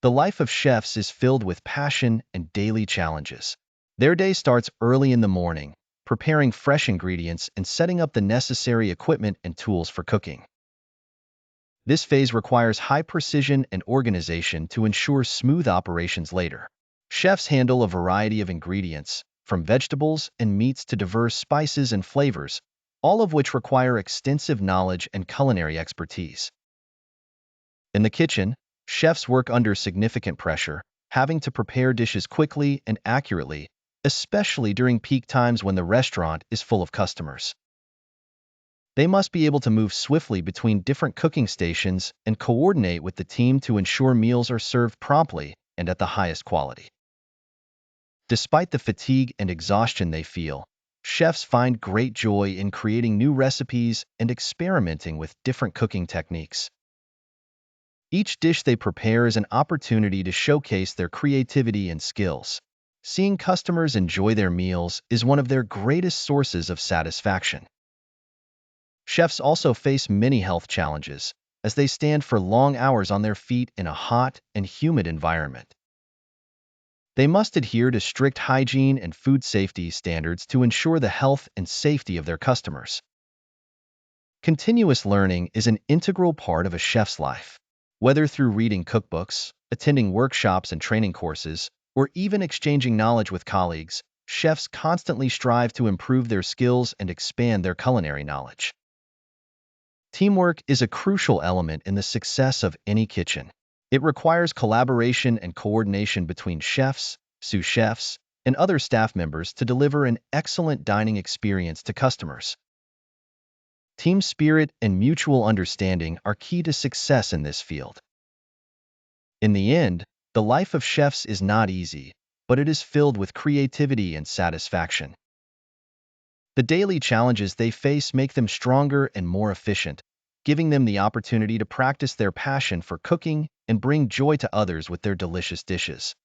The life of chefs is filled with passion and daily challenges. Their day starts early in the morning, preparing fresh ingredients and setting up the necessary equipment and tools for cooking. This phase requires high precision and organization to ensure smooth operations later. Chefs handle a variety of ingredients, from vegetables and meats to diverse spices and flavors, all of which require extensive knowledge and culinary expertise. In the kitchen, chefs work under significant pressure, having to prepare dishes quickly and accurately, especially during peak times when the restaurant is full of customers. They must be able to move swiftly between different cooking stations and coordinate with the team to ensure meals are served promptly and at the highest quality. Despite the fatigue and exhaustion they feel, chefs find great joy in creating new recipes and experimenting with different cooking techniques. Each dish they prepare is an opportunity to showcase their creativity and skills. Seeing customers enjoy their meals is one of their greatest sources of satisfaction. Chefs also face many health challenges, as they stand for long hours on their feet in a hot and humid environment. They must adhere to strict hygiene and food safety standards to ensure the health and safety of their customers. Continuous learning is an integral part of a chef's life. Whether through reading cookbooks, attending workshops and training courses, or even exchanging knowledge with colleagues, chefs constantly strive to improve their skills and expand their culinary knowledge. Teamwork is a crucial element in the success of any kitchen. It requires collaboration and coordination between chefs, sous chefs, and other staff members to deliver an excellent dining experience to customers. Team spirit and mutual understanding are key to success in this field. In the end, the life of chefs is not easy, but it is filled with creativity and satisfaction. The daily challenges they face make them stronger and more efficient, giving them the opportunity to practice their passion for cooking and bring joy to others with their delicious dishes.